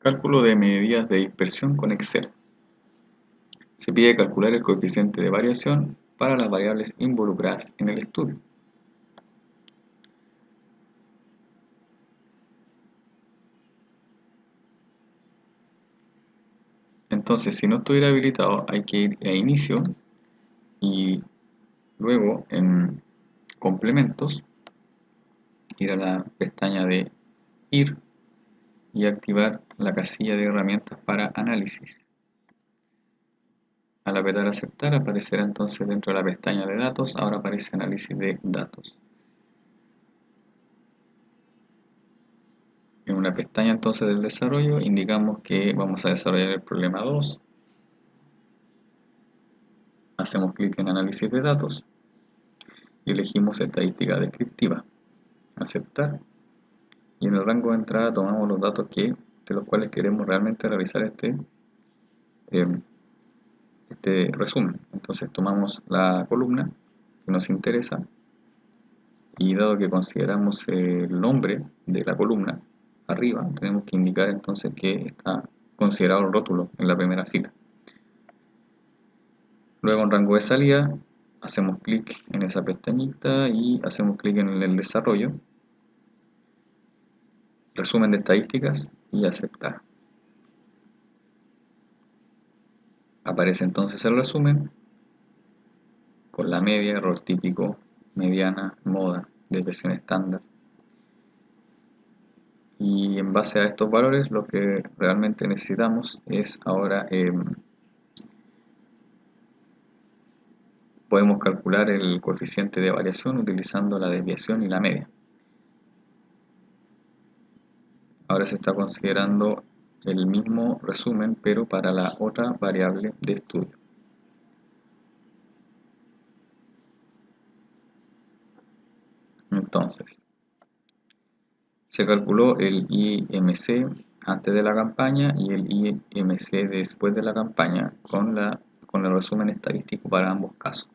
Cálculo de medidas de dispersión con Excel. Se pide calcular el coeficiente de variación para las variables involucradas en el estudio. Entonces, si no estuviera habilitado, hay que ir a Inicio y luego en Complementos, ir a la pestaña de Ir y activar la casilla de herramientas para análisis. Al apretar aceptar aparecerá entonces dentro de la pestaña de datos, ahora aparece análisis de datos. En una pestaña entonces del desarrollo indicamos que vamos a desarrollar el problema 2. Hacemos clic en análisis de datos y elegimos estadística descriptiva. Aceptar. Y en el rango de entrada tomamos los datos de los cuales queremos realmente realizar este resumen. Entonces tomamos la columna que nos interesa y dado que consideramos el nombre de la columna arriba, tenemos que indicar entonces que está considerado el rótulo en la primera fila. Luego en rango de salida hacemos clic en esa pestañita y hacemos clic en el desarrollo, resumen de estadísticas y aceptar. Aparece entonces el resumen con la media, error típico, mediana, moda, desviación estándar. Y en base a estos valores lo que realmente necesitamos es ahora podemos calcular el coeficiente de variación utilizando la desviación y la media. Ahora se está considerando el mismo resumen pero para la otra variable de estudio. Entonces, se calculó el IMC antes de la campaña y el IMC después de la campaña con el resumen estadístico para ambos casos.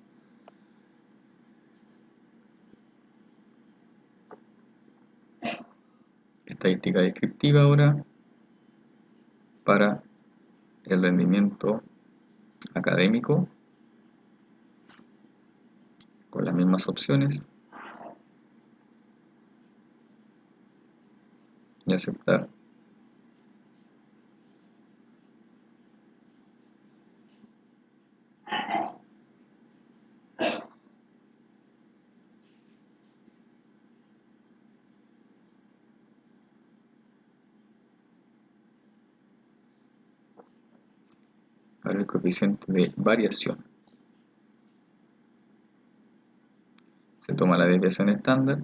Estadística descriptiva ahora para el rendimiento académico con las mismas opciones y aceptar. Ahora el coeficiente de variación. Se toma la desviación estándar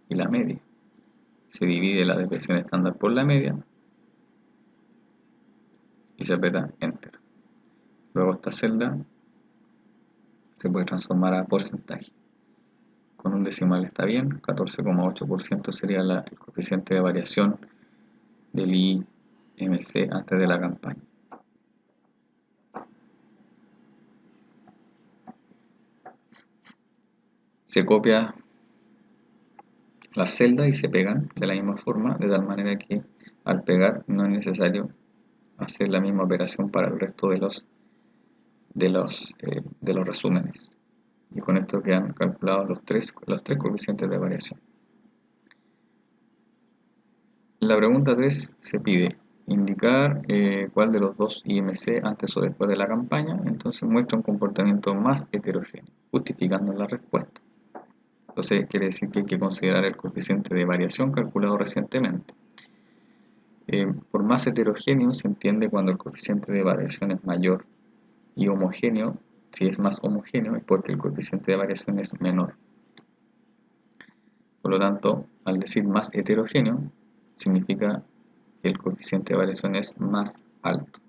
y la media. Se divide la desviación estándar por la media y se aprieta Enter. Luego esta celda se puede transformar a porcentaje. Con un decimal está bien, 14,8% sería el coeficiente de variación del IMC antes de la campaña. Se copia la celda y se pegan de la misma forma, de tal manera que al pegar no es necesario hacer la misma operación para el resto de los resúmenes. Y con esto quedan calculados los tres coeficientes de variación. En la pregunta 3 se pide indicar cuál de los dos IMC antes o después de la campaña, entonces muestra un comportamiento más heterogéneo, justificando la respuesta. Entonces quiere decir que hay que considerar el coeficiente de variación calculado recientemente. Por más heterogéneo se entiende cuando el coeficiente de variación es mayor, y homogéneo, si es más homogéneo, es porque el coeficiente de variación es menor. Por lo tanto, al decir más heterogéneo, significa que el coeficiente de variación es más alto.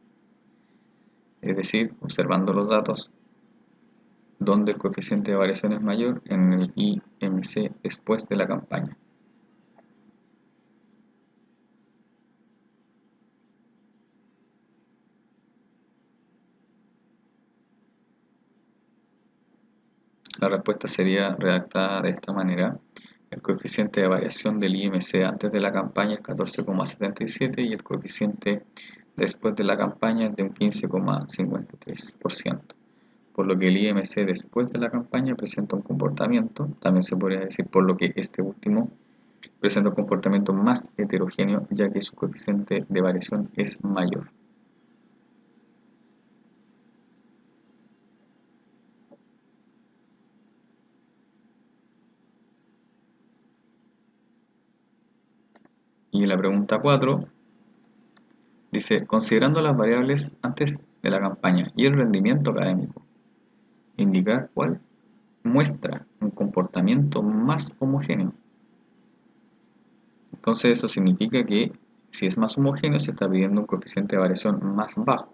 Es decir, observando los datos, donde el coeficiente de variación es mayor, en el IMC después de la campaña. La respuesta sería redactada de esta manera. El coeficiente de variación del IMC antes de la campaña es 14,77 y el coeficiente después de la campaña es de un 15,53%. Por lo que el IMC después de la campaña presenta un comportamiento, también se podría decir por lo que este último presenta un comportamiento más heterogéneo, ya que su coeficiente de variación es mayor. Y la pregunta 4 dice, considerando las variables antes de la campaña y el rendimiento académico, indicar cuál muestra un comportamiento más homogéneo. Entonces eso significa que si es más homogéneo se está pidiendo un coeficiente de variación más bajo.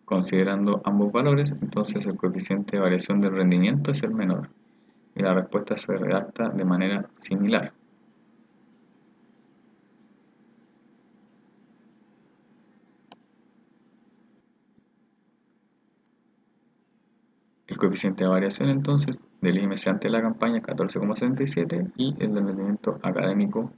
Considerando ambos valores, entonces el coeficiente de variación del rendimiento es el menor y la respuesta se redacta de manera similar. El coeficiente de variación entonces del IMC ante la campaña es 14,77 y el del rendimiento académico